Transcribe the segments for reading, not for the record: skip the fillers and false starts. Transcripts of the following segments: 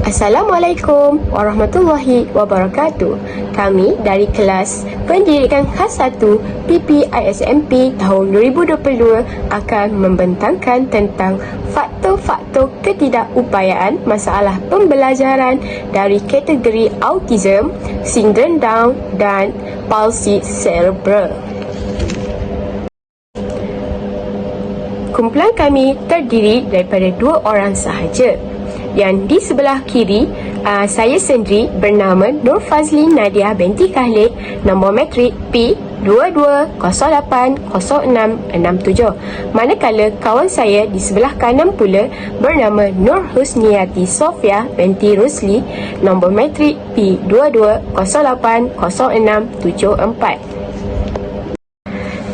Assalamualaikum warahmatullahi wabarakatuh. Kami dari kelas Pendidikan Khas 1 PPISMP tahun 2022 akan membentangkan tentang faktor-faktor ketidakupayaan masalah pembelajaran dari kategori autism, sindrom Down dan palsi cerebral. Kumpulan kami terdiri daripada 2 orang sahaja. Yang di sebelah kiri, saya sendiri bernama Nur Fazli Nadia binti Khalid, nombor matrik P22080667. Manakala kawan saya di sebelah kanan pula bernama Nur Husniati Sofia binti Rusli, nombor matrik P22080674.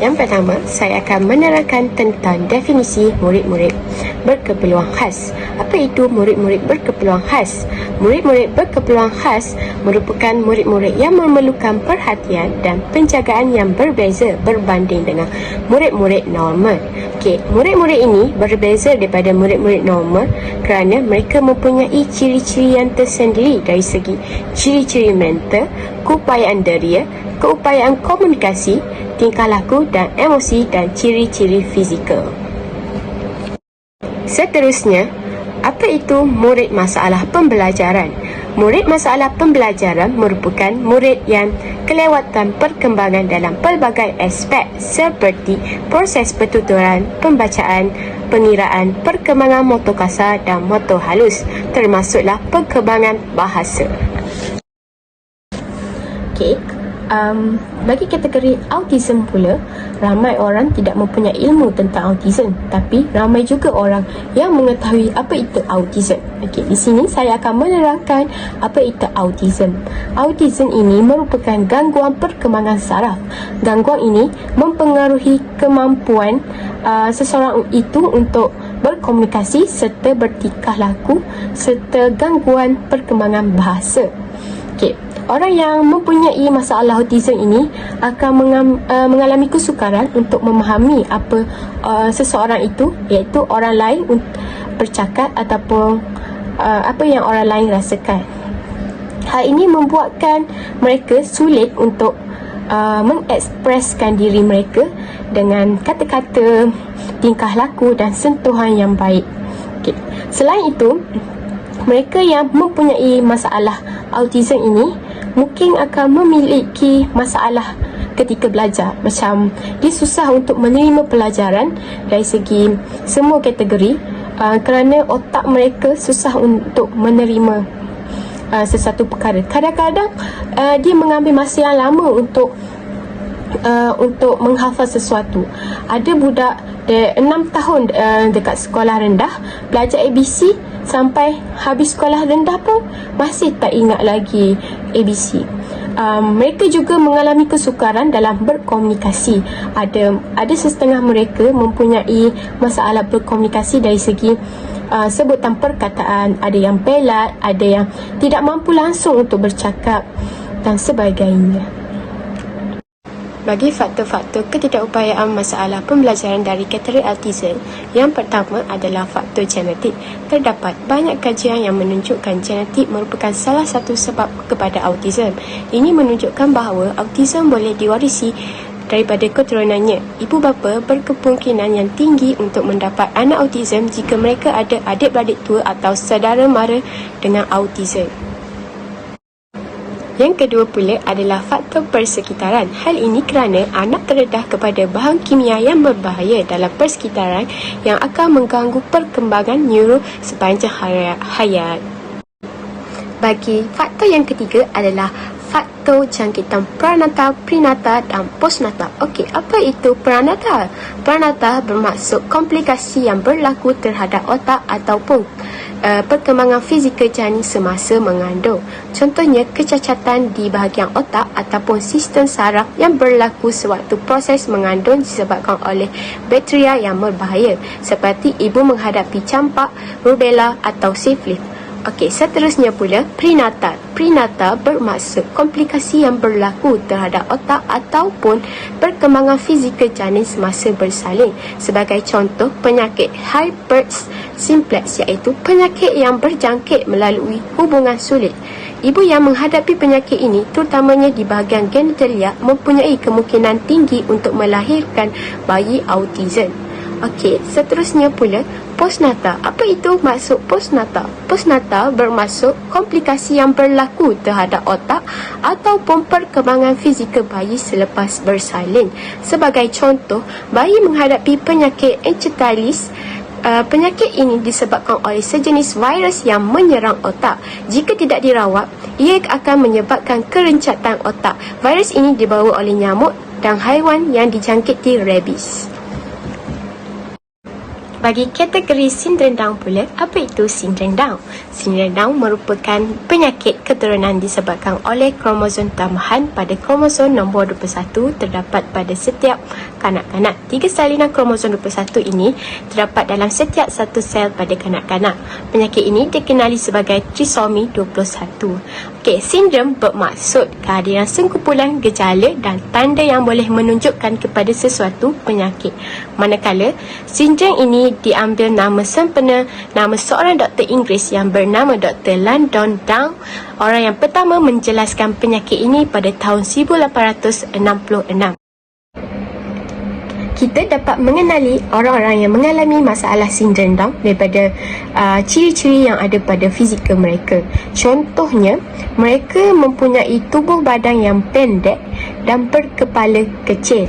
Yang pertama, saya akan menerangkan tentang definisi murid-murid berkeperluan khas. Apa itu murid-murid berkeperluan khas? Murid-murid berkeperluan khas merupakan murid-murid yang memerlukan perhatian dan penjagaan yang berbeza berbanding dengan murid-murid normal. Murid-murid ini berbeza daripada murid-murid normal kerana mereka mempunyai ciri-ciri yang tersendiri dari segi ciri-ciri mental, keupayaan deria, keupayaan komunikasi, tingkah laku dan emosi dan ciri-ciri fizikal. Seterusnya, apa itu murid masalah pembelajaran? Murid masalah pembelajaran merupakan murid yang kelewatan perkembangan dalam pelbagai aspek seperti proses pertuturan, pembacaan, pengiraan, perkembangan motor kasar dan motor halus, termasuklah perkembangan bahasa. Bagi kategori autism pula, ramai orang tidak mempunyai ilmu tentang autism, tapi ramai juga orang yang mengetahui apa itu autism. Di sini saya akan menerangkan apa itu autism. Autism ini merupakan gangguan perkembangan saraf. Gangguan ini mempengaruhi kemampuan seseorang itu untuk berkomunikasi serta bertingkah laku serta gangguan perkembangan bahasa. Orang yang mempunyai masalah autism ini akan mengalami kesukaran untuk memahami apa seseorang itu, iaitu orang lain bercakap ataupun apa yang orang lain rasakan. Hal ini membuatkan mereka sulit untuk mengekspreskan diri mereka dengan kata-kata, tingkah laku dan sentuhan yang baik. Selain itu, mereka yang mempunyai masalah autism ini mungkin akan memiliki masalah ketika belajar. Macam dia susah untuk menerima pelajaran dari segi semua kategori kerana otak mereka susah untuk menerima sesuatu perkara. Kadang-kadang dia mengambil masa yang lama untuk menghafal sesuatu. Ada budak 6 tahun dekat sekolah rendah belajar ABC, sampai habis sekolah rendah pun masih tak ingat lagi ABC. Mereka juga mengalami kesukaran dalam berkomunikasi. Ada setengah mereka mempunyai masalah berkomunikasi dari segi sebutan perkataan, ada yang pelat, ada yang tidak mampu langsung untuk bercakap dan sebagainya. Bagi faktor-faktor ketidakupayaan masalah pembelajaran dari kategori autism, yang pertama adalah faktor genetik. Terdapat banyak kajian yang menunjukkan genetik merupakan salah satu sebab kepada autism. Ini menunjukkan bahawa autism boleh diwarisi daripada keturunannya. Ibu bapa berkemungkinan yang tinggi untuk mendapat anak autism jika mereka ada adik-beradik tua atau saudara mara dengan autism. Yang kedua pula adalah faktor persekitaran. Hal ini kerana anak terdedah kepada bahan kimia yang berbahaya dalam persekitaran yang akan mengganggu perkembangan neuro sepanjang hayat. Bagi faktor yang ketiga adalah faktor jangkitan pranatal, prenatal dan postnatal. Apa itu pranatal? Pranatal bermaksud komplikasi yang berlaku terhadap otak ataupun perkembangan fizikal janin semasa mengandung. Contohnya, kecacatan di bahagian otak ataupun sistem saraf yang berlaku sewaktu proses mengandung disebabkan oleh bakteria yang berbahaya, seperti ibu menghadapi campak, rubella atau siflis. Okey, seterusnya pula prenatal. Prenatal bermaksud komplikasi yang berlaku terhadap otak ataupun perkembangan fizikal janin semasa bersalin. Sebagai contoh, penyakit Herpes simplex iaitu penyakit yang berjangkit melalui hubungan sulit. Ibu yang menghadapi penyakit ini, terutamanya di bahagian genitalia, mempunyai kemungkinan tinggi untuk melahirkan bayi autism. Okey, seterusnya pula postnatal. Apa itu maksud postnatal? Postnatal bermaksud komplikasi yang berlaku terhadap otak ataupun perkembangan fizikal bayi selepas bersalin. Sebagai contoh, bayi menghadapi penyakit encefalitis. Penyakit ini disebabkan oleh sejenis virus yang menyerang otak. Jika tidak dirawat, ia akan menyebabkan kerencatan otak. Virus ini dibawa oleh nyamuk dan haiwan yang dijangkiti rabies. Bagi kategori sindrom Down pula, apa itu sindrom Down? Sindrom Down merupakan penyakit keturunan disebabkan oleh kromosom tambahan pada kromosom nombor 21 terdapat pada setiap kanak-kanak. 3 salinan kromosom 21 ini terdapat dalam setiap satu sel pada kanak-kanak. Penyakit ini dikenali sebagai trisomi 21. Okey, sindrom bermaksud kehadiran sekumpulan gejala dan tanda yang boleh menunjukkan kepada sesuatu penyakit. Manakala, sindrom ini diambil nama sempena nama seorang doktor Inggeris yang bernama Dr. Landon Down, orang yang pertama menjelaskan penyakit ini pada tahun 1866. Kita dapat mengenali orang-orang yang mengalami masalah sindrom Down daripada ciri-ciri yang ada pada fizikal mereka. Contohnya, mereka mempunyai tubuh badan yang pendek dan berkepala kecil.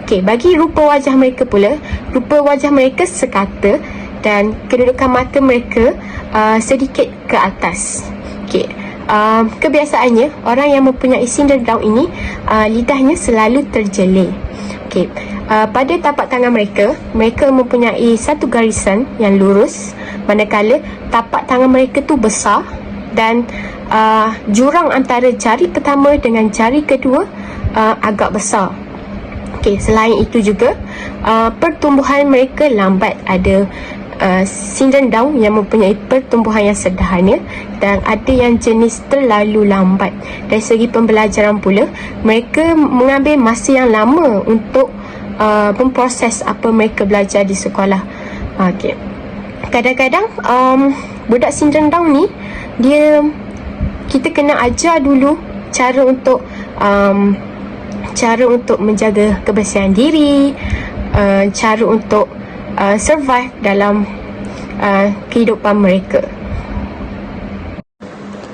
Okey, bagi rupa wajah mereka pula, rupa wajah mereka sekata dan kedudukan mata mereka sedikit ke atas. Okey, kebiasaannya orang yang mempunyai sindrom Down ini lidahnya selalu terjelir. Okey, pada tapak tangan mereka mempunyai satu garisan yang lurus, manakala tapak tangan mereka tu besar dan jurang antara jari pertama dengan jari kedua agak besar. Okey, selain itu juga pertumbuhan mereka lambat. Ada sindrom Down yang mempunyai pertumbuhan yang sederhana dan ada yang jenis terlalu lambat. Dari segi pembelajaran pula, mereka mengambil masa yang lama untuk memproses apa mereka belajar di sekolah. Okey, kadang-kadang budak sindrom Down ni, kita kena ajar dulu cara untuk menjaga kebersihan diri, cara untuk survive dalam kehidupan mereka.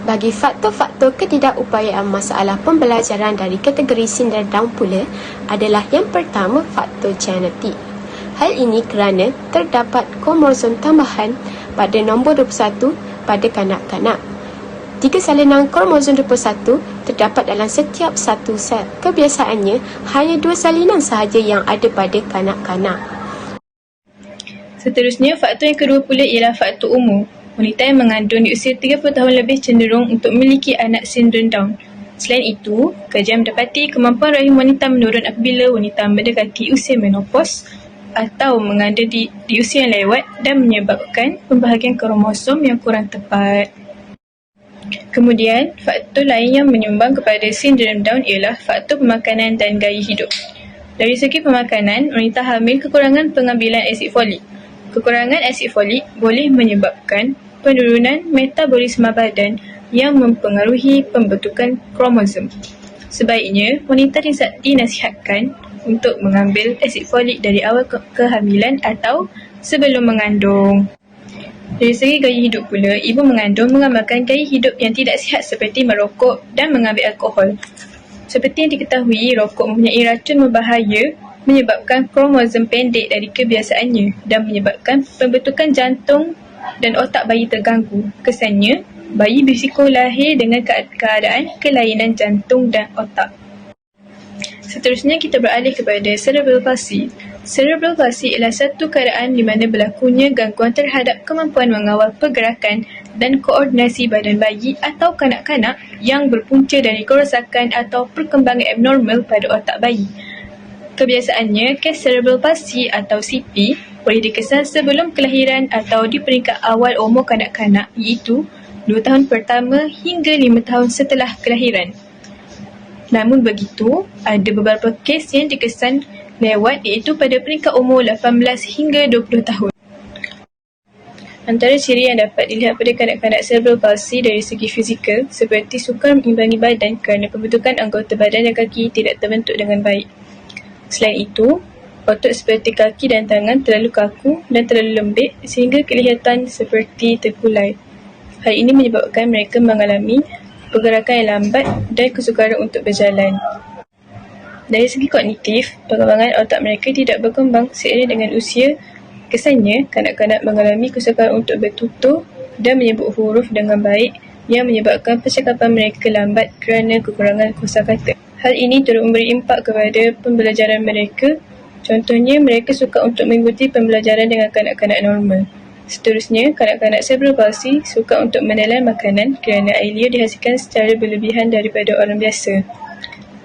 Bagi faktor-faktor ketidakupayaan masalah pembelajaran dari kategori sindrom Down pula adalah yang pertama, faktor genetik. Hal ini kerana terdapat kromosom tambahan pada nombor 21 pada kanak-kanak. 3 salinan kromosom 21 terdapat dalam setiap satu sel. Kebiasaannya, hanya 2 salinan sahaja yang ada pada kanak-kanak. Seterusnya, faktor yang kedua pula ialah faktor umur. Wanita yang mengandung di usia 30 tahun lebih cenderung untuk memiliki anak sindrom Down. Selain itu, kajian mendapati kemampuan rahim wanita menurun apabila wanita mendekati usia menopause atau mengandung di usia yang lewat dan menyebabkan pembahagian kromosom yang kurang tepat. Kemudian, faktor lain yang menyumbang kepada sindrom Down ialah faktor pemakanan dan gaya hidup. Dari segi pemakanan, wanita hamil kekurangan pengambilan asid folik. Kekurangan asid folik boleh menyebabkan penurunan metabolisme badan yang mempengaruhi pembentukan kromosom. Sebaiknya, wanita dinasihatkan untuk mengambil asid folik dari awal kehamilan atau sebelum mengandung. Dari segi gaya hidup pula, ibu mengandung mengamalkan gaya hidup yang tidak sihat seperti merokok dan mengambil alkohol. Seperti yang diketahui, rokok mempunyai racun berbahaya, menyebabkan kromosom pendek dari kebiasaannya dan menyebabkan pembentukan jantung dan otak bayi terganggu. Kesannya, bayi berisiko lahir dengan keadaan kelainan jantung dan otak. Seterusnya, kita beralih kepada cerebral palsy. Cerebral palsy ialah satu keadaan di mana berlakunya gangguan terhadap kemampuan mengawal pergerakan dan koordinasi badan bayi atau kanak-kanak yang berpunca dari kerosakan atau perkembangan abnormal pada otak bayi. Kebiasaannya, kes cerebral palsy atau CP boleh dikesan sebelum kelahiran atau di peringkat awal umur kanak-kanak, iaitu 2 tahun pertama hingga 5 tahun setelah kelahiran. Namun begitu, ada beberapa kes yang dikesan lewat iaitu pada peringkat umur 18 hingga 20 tahun. Antara ciri yang dapat dilihat pada kanak-kanak cerebral palsy dari segi fizikal seperti sukar mengimbangi badan kerana pembentukan anggota badan dan kaki tidak terbentuk dengan baik. Selain itu, otot seperti kaki dan tangan terlalu kaku dan terlalu lembik sehingga kelihatan seperti terkulai. Hal ini menyebabkan mereka mengalami pergerakan yang lambat dan kesukaran untuk berjalan. Dari segi kognitif, perkembangan otak mereka tidak berkembang seiring dengan usia. Kesannya, kanak-kanak mengalami kesukaran untuk bertutur dan menyebut huruf dengan baik yang menyebabkan percakapan mereka lambat kerana kekurangan kosakata. Hal ini turut memberi impak kepada pembelajaran mereka. Contohnya, mereka suka untuk mengikuti pembelajaran dengan kanak-kanak normal. Seterusnya, kanak-kanak cerebral palsy suka untuk menelan makanan kerana air liur dihasilkan secara berlebihan daripada orang biasa.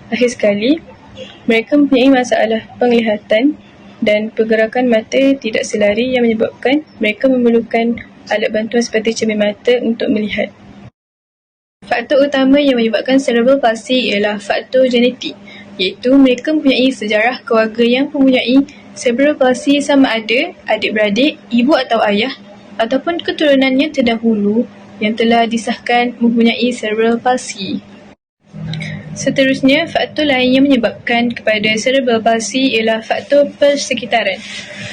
Akhir sekali, mereka mempunyai masalah penglihatan dan pergerakan mata tidak selari yang menyebabkan mereka memerlukan alat bantuan seperti cermin mata untuk melihat. Faktor utama yang menyebabkan cerebral palsy ialah faktor genetik, iaitu mereka mempunyai sejarah keluarga yang mempunyai cerebral palsy sama ada adik-beradik, ibu atau ayah ataupun keturunan yang terdahulu yang telah disahkan mempunyai cerebral palsy. Seterusnya, faktor lain yang menyebabkan kepada cerebral palsy ialah faktor persekitaran.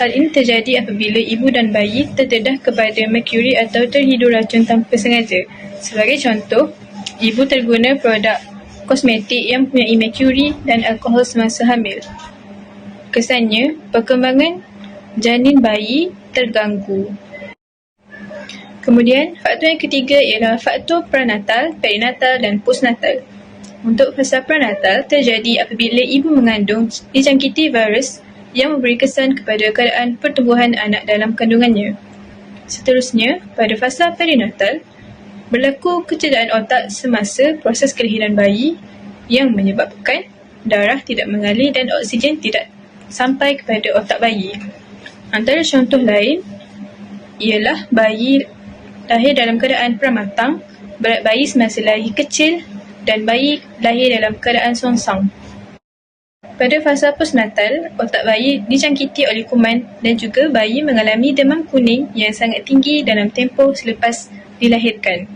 Hal ini terjadi apabila ibu dan bayi terdedah kepada merkuri atau terhidur racun tanpa sengaja. Sebagai contoh, ibu terguna produk kosmetik yang mempunyai merkuri dan alkohol semasa hamil. Kesannya, perkembangan janin bayi terganggu. Kemudian, faktor yang ketiga ialah faktor prenatal, perinatal dan postnatal. Untuk fasa prenatal terjadi apabila ibu mengandung dijangkiti virus yang memberi kesan kepada keadaan pertumbuhan anak dalam kandungannya. Seterusnya, pada fasa perinatal, berlaku kecederaan otak semasa proses kelahiran bayi yang menyebabkan darah tidak mengalir dan oksigen tidak sampai kepada otak bayi. Antara contoh lain ialah bayi lahir dalam keadaan pramatang, berat bayi semasa lahir kecil dan bayi lahir dalam keadaan songsang. Pada fasa postnatal, otak bayi dijangkiti oleh kuman dan juga bayi mengalami demam kuning yang sangat tinggi dalam tempoh selepas dilahirkan.